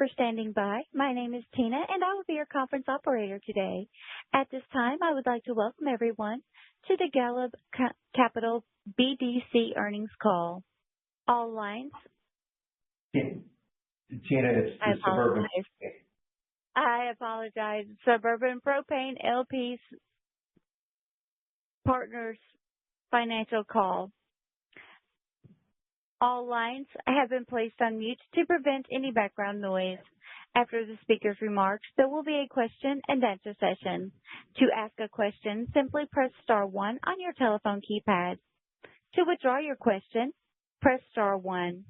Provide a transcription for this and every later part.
for standing by. My name is Tina, and I will be your conference operator today. At this time, I would like to welcome everyone to the Golub Capital BDC earnings call. All lines. Tina, it's the Suburban. I apologize. Suburban Propane LP's Partners Financial Call. All lines have been placed on mute to prevent any background noise. After the speaker's remarks, there will be a question and answer session. To ask a question, simply press star 1 on your telephone keypad. To withdraw your question, press star 1.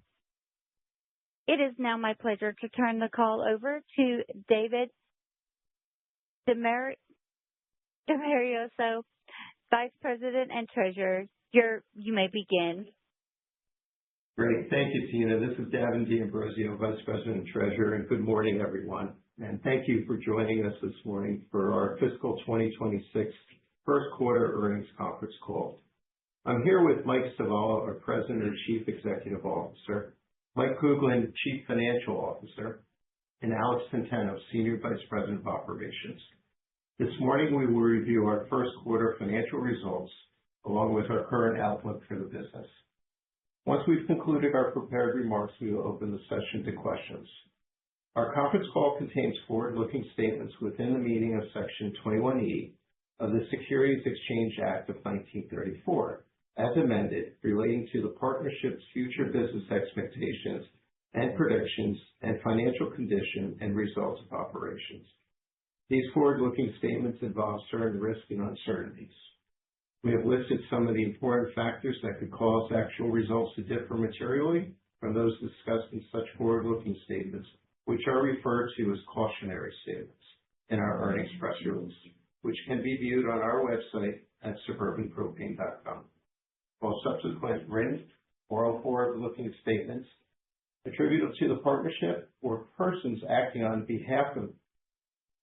It is now my pleasure to turn the call over to David Demarioso, Vice President and Treasurer. You may begin. Great. Thank you, Tina. This is Davin D'Ambrosio, Vice President and Treasurer, and good morning, everyone. And thank you for joining us this morning for our fiscal 2026 first quarter earnings conference call. I'm here with Mike Stivala, our President and Chief Executive Officer, Mike Kuglin, Chief Financial Officer, and Alex Centeno, Senior Vice President of Operations. This morning, we will review our first quarter financial results along with our current outlook for the business. Once we've concluded our prepared remarks, we will open the session to questions. Our conference call contains forward-looking statements within the meaning of Section 21E of the Securities Exchange Act of 1934, as amended, relating to the partnership's future business expectations and predictions and financial condition and results of operations. These forward-looking statements involve certain risks and uncertainties. We have listed some of the important factors that could cause actual results to differ materially from those discussed in such forward-looking statements, which are referred to as cautionary statements in our earnings press release, which can be viewed on our website at suburbanpropane.com. All subsequent written or forward-looking statements attributable to the partnership or persons acting on behalf of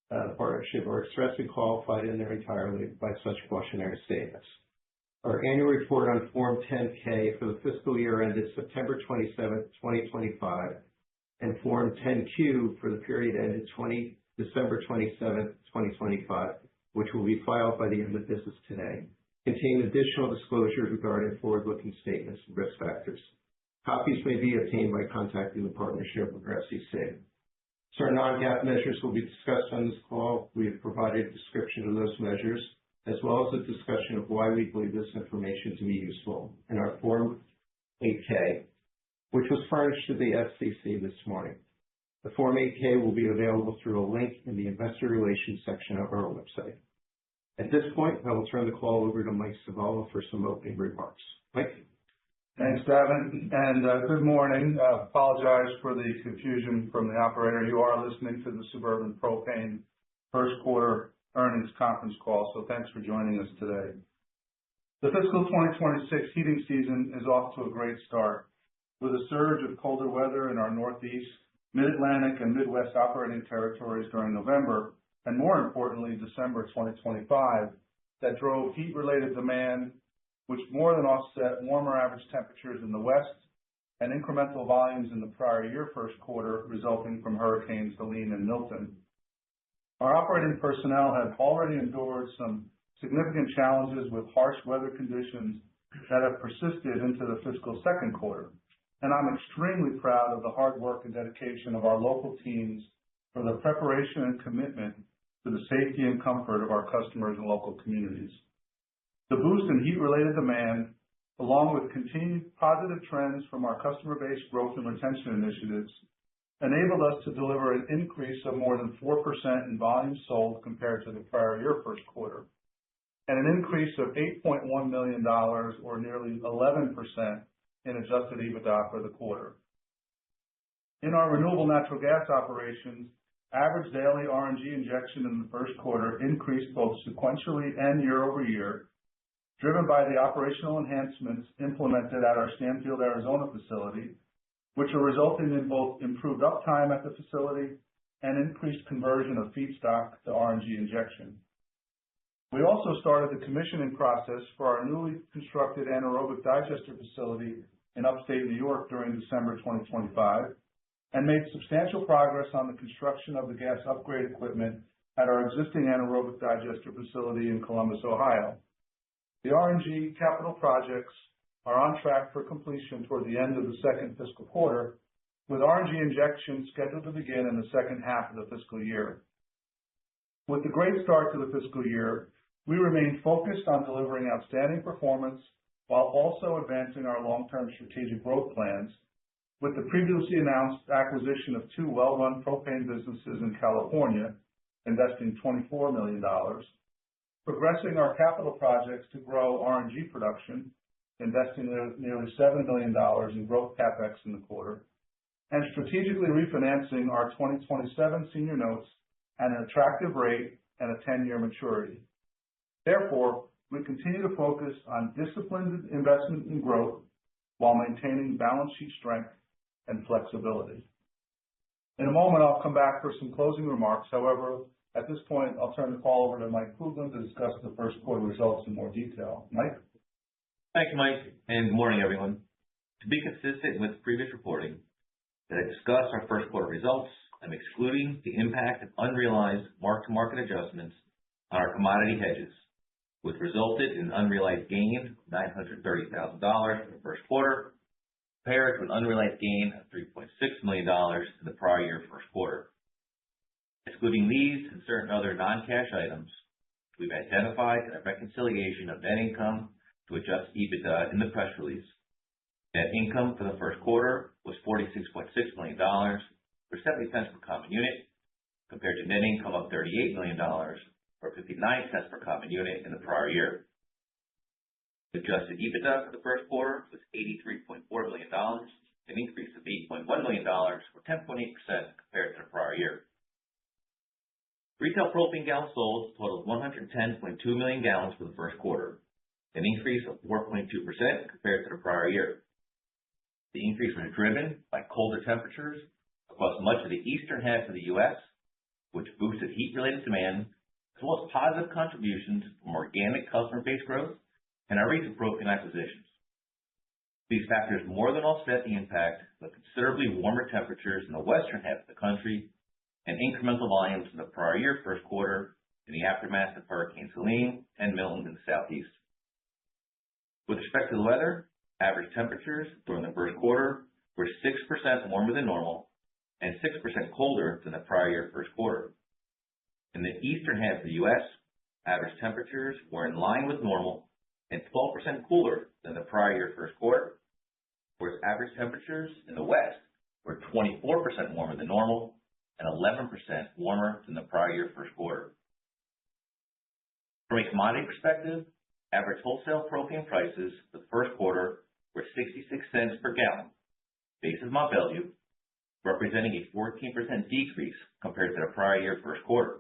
the partnership are expressly qualified in their entirety by such cautionary statements. Our annual report on Form 10-K for the fiscal year ended September 27, 2025, and Form 10-Q for the period ended December 27, 2025, which will be filed by the end of business today, contain additional disclosures regarding forward-looking statements and risk factors. Copies may be obtained by contacting the partnership or SEC. Certain non-GAAP measures will be discussed on this call. We have provided a description of those measures, as well as a discussion of why we believe this information to be useful in our Form 8-K, which was furnished to the SEC this morning. The Form 8-K will be available through a link in the Investor Relations section of our website. At this point, I will turn the call over to Mike Stivala for some opening remarks. Mike? Thanks, Davin, and good morning. Apologize for the confusion from the operator. You are listening to the Suburban Propane first quarter earnings conference call, so thanks for joining us today. The fiscal 2026 heating season is off to a great start. With a surge of colder weather in our Northeast, Mid-Atlantic, and Midwest operating territories during November, and more importantly, December 2025, that drove heat-related demand, which more than offset warmer average temperatures in the West and incremental volumes in the prior year first quarter resulting from Hurricanes Helene and Milton. Our operating personnel have already endured some significant challenges with harsh weather conditions that have persisted into the fiscal second quarter, and I'm extremely proud of the hard work and dedication of our local teams for the preparation and commitment to the safety and comfort of our customers and local communities. The boost in heat-related demand, along with continued positive trends from our customer base growth and retention initiatives, enabled us to deliver an increase of more than 4% in volume sold compared to the prior year first quarter, and an increase of $8.1 million, or nearly 11%, in adjusted EBITDA for the quarter. In our renewable natural gas operations, average daily RNG injection in the first quarter increased both sequentially and year over year, driven by the operational enhancements implemented at our Stanfield, Arizona facility, which are resulting in both improved uptime at the facility and increased conversion of feedstock to RNG injection. We also started the commissioning process for our newly constructed anaerobic digester facility in upstate New York during December 2025, and made substantial progress on the construction of the gas upgrade equipment at our existing anaerobic digester facility in Columbus, Ohio. The RNG capital projects are on track for completion toward the end of the second fiscal quarter, with RNG injection scheduled to begin in the second half of the fiscal year. With the great start to the fiscal year, we remain focused on delivering outstanding performance while also advancing our long-term strategic growth plans, with the previously announced acquisition of 2 well-run propane businesses in California, investing $24 million, progressing our capital projects to grow RNG production, investing nearly $7 million in growth CapEx in the quarter, and strategically refinancing our 2027 senior notes at an attractive rate and a 10-year maturity. Therefore, we continue to focus on disciplined investment in growth while maintaining balance sheet strength and flexibility. In a moment, I'll come back for some closing remarks. However, at this point, I'll turn the call over to Mike Kuglin to discuss the first quarter results in more detail. Mike? Thank you, Mike, and good morning, everyone. To be consistent with previous reporting, that I discuss our first quarter results, I'm excluding the impact of unrealized mark-to-market adjustments on our commodity hedges, which resulted in an unrealized gain of $930,000 in the first quarter, compared to an unrealized gain of $3.6 million in the prior year first quarter. Excluding these and certain other non-cash items, we've identified a reconciliation of net income to adjusted EBITDA in the press release. Net income for the first quarter was $46.6 million, or 70 cents per common unit, compared to net income of $38 million, or 59 cents per common unit in the prior year. Adjusted EBITDA for the first quarter was $83.4 million, an increase of $8.1 million, or 10.8% compared to the prior year. Retail propane gallons sold totaled 110.2 million gallons for the first quarter, an increase of 4.2% compared to the prior year. The increase was driven by colder temperatures across much of the eastern half of the U.S., which boosted heat-related demand, as well as positive contributions from organic customer base growth and our recent propane acquisitions. These factors more than offset the impact of considerably warmer temperatures in the western half of the country and incremental volumes in the prior year first quarter in the aftermath of Hurricane Helene and Milton in the southeast. With respect to the weather, average temperatures during the first quarter were 6% warmer than normal and 6% colder than the prior year first quarter. In the eastern half of the U.S., average temperatures were in line with normal and 12% cooler than the prior year first quarter, whereas average temperatures in the west were 24% warmer than normal and 11% warmer than the prior year first quarter. From a commodity perspective, average wholesale propane prices for the first quarter were 66 cents per gallon, basis Mont Belvieu, representing a 14% decrease compared to the prior year first quarter.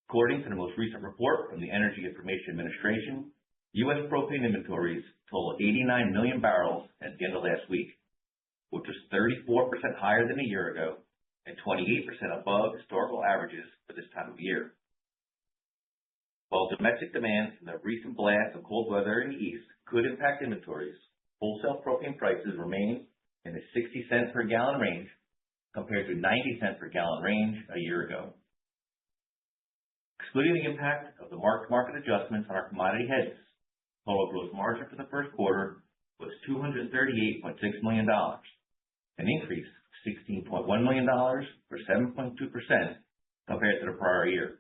According to the most recent report from the Energy Information Administration, U.S. propane inventories total 89 million barrels at the end of last week, which was 34% higher than a year ago and 28% above historical averages for this time of year. While domestic demand from the recent blast of cold weather in the east could impact inventories, wholesale propane prices remain in the 60 cents per gallon range compared to 90 cents per gallon range a year ago. Excluding the impact of the mark-to-market adjustments on our commodity hedges, total gross margin for the first quarter was $238.6 million, an increase of $16.1 million, or 7.2% compared to the prior year.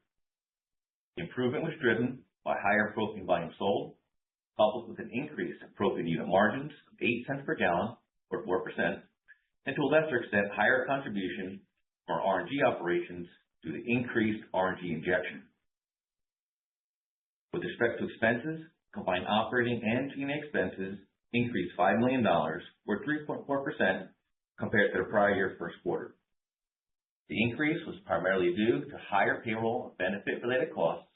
The improvement was driven by higher propane volume sold, coupled with an increase in propane unit margins of 8 cents per gallon, or 4%, and to a lesser extent, higher contribution from our RNG operations due to increased RNG injection. With respect to expenses, combined operating and G&A expenses increased $5 million, or 3.4%, compared to the prior year first quarter. The increase was primarily due to higher payroll and benefit-related costs,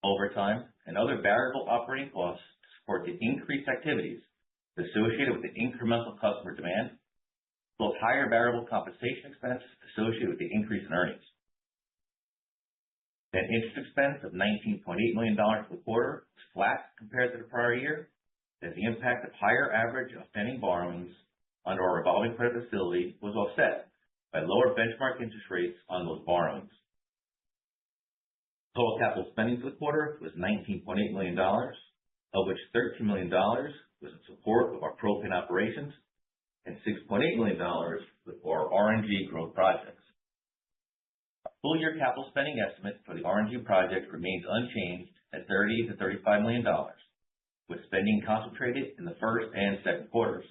overtime, and other variable operating costs to support the increased activities associated with the incremental customer demand, as well as higher variable compensation expense associated with the increase in earnings. Net interest expense of $19.8 million for the quarter was flat compared to the prior year, as the impact of higher average outstanding borrowings under our revolving credit facility was offset by lower benchmark interest rates on those borrowings. Total capital spending for the quarter was $19.8 million, of which $13 million was in support of our propane operations and $6.8 million for our RNG growth projects. Our full-year capital spending estimate for the RNG project remains unchanged at $30 to $35 million, with spending concentrated in the first and second quarters.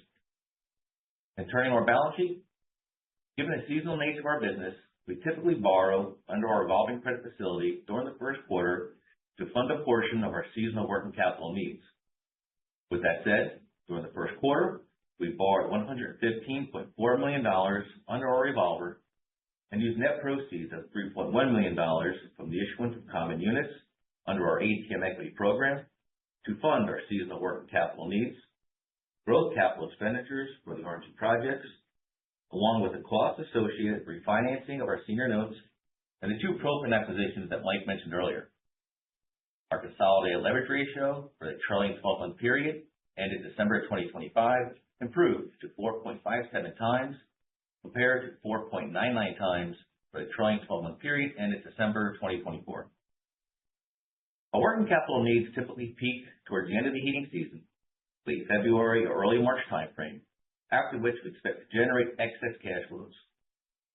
And turning to our balance sheet, given the seasonal nature of our business, we typically borrow under our revolving credit facility during the first quarter to fund a portion of our seasonal working capital needs. With that said, during the first quarter, we borrowed $115.4 million under our revolver and used net proceeds of $3.1 million from the issuance of common units under our ATM equity program to fund our seasonal working capital needs, growth capital expenditures for the RNG projects, along with the costs associated with refinancing of our senior notes and the 2 propane acquisitions that Mike mentioned earlier. Our consolidated leverage ratio for the trailing 12-month period ended December 2025 improved to 4.57 times compared to 4.99 times for the trailing 12-month period ended December 2024. Our working capital needs typically peak towards the end of the heating season, late February or early March timeframe, after which we expect to generate excess cash flows.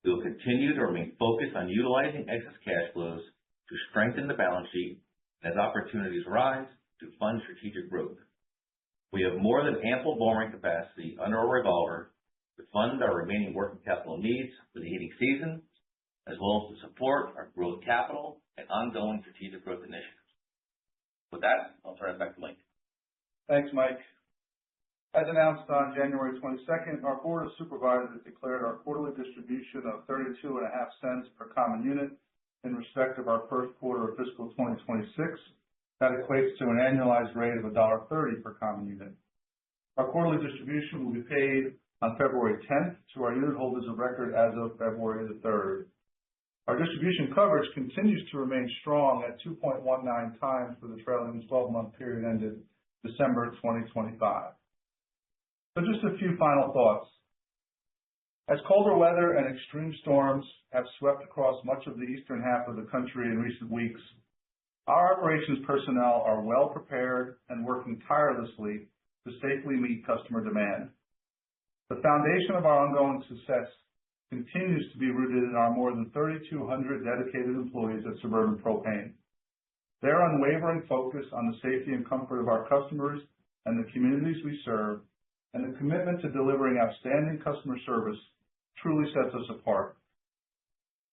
We will continue to remain focused on utilizing excess cash flows to strengthen the balance sheet as opportunities arise to fund strategic growth. We have more than ample borrowing capacity under our revolver to fund our remaining working capital needs for the heating season, as well as to support our growth capital and ongoing strategic growth initiatives. With that, I'll turn it back to Mike. Thanks, Mike. As announced on January 22nd, our Board of Supervisors declared our quarterly distribution of 32.5 cents per common unit in respect of our first quarter of fiscal 2026. That equates to an annualized rate of $1.30 per common unit. Our quarterly distribution will be paid on February 10th to our unit holders of record as of February the 3rd. Our distribution coverage continues to remain strong at 2.19 times for the trailing 12-month period ended December 2025. So just a few final thoughts. As colder weather and extreme storms have swept across much of the eastern half of the country in recent weeks, our operations personnel are well prepared and working tirelessly to safely meet customer demand. The foundation of our ongoing success continues to be rooted in our more than 3,200 dedicated employees at Suburban Propane. Their unwavering focus on the safety and comfort of our customers and the communities we serve, and the commitment to delivering outstanding customer service truly sets us apart.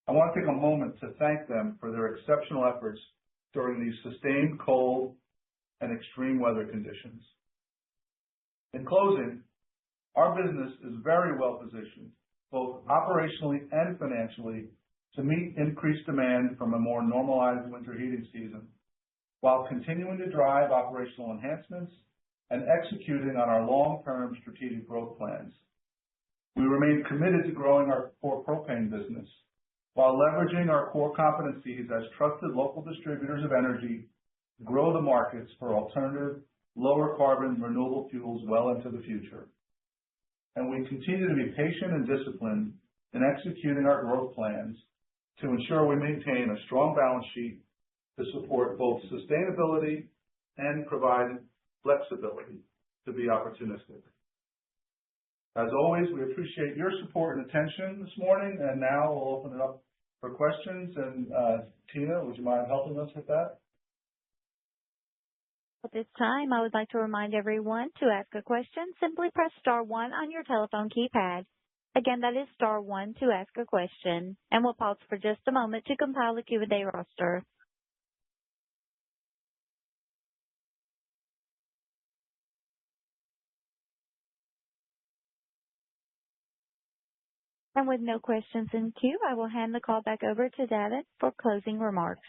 I want to take a moment to thank them for their exceptional efforts during these sustained cold and extreme weather conditions. In closing, our business is very well positioned, both operationally and financially, to meet increased demand from a more normalized winter heating season, while continuing to drive operational enhancements and executing on our long-term strategic growth plans. We remain committed to growing our core propane business while leveraging our core competencies as trusted local distributors of energy to grow the markets for alternative, lower carbon, renewable fuels well into the future. And we continue to be patient and disciplined in executing our growth plans to ensure we maintain a strong balance sheet to support both sustainability and provide flexibility to be opportunistic. As always, we appreciate your support and attention this morning, and now we'll open it up for questions. And Tina, would you mind helping us with that? At this time, I would like to remind everyone to ask a question. Simply press star 1 on your telephone keypad. Again, that is star 1 to ask a question. And we'll pause for just a moment to compile the Q&A roster. And with no questions in queue, I will hand the call back over to Davin for closing remarks.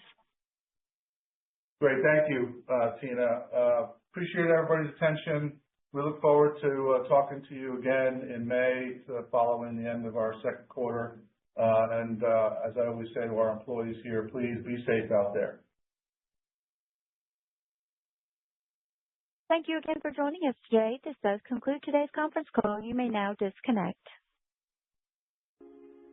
Great. Thank you, Tina. Appreciate everybody's attention. We look forward to talking to you again in May, following the end of our second quarter. And as I always say to our employees here, please be safe out there. Thank you again for joining us today. This does conclude today's conference call. You may now disconnect.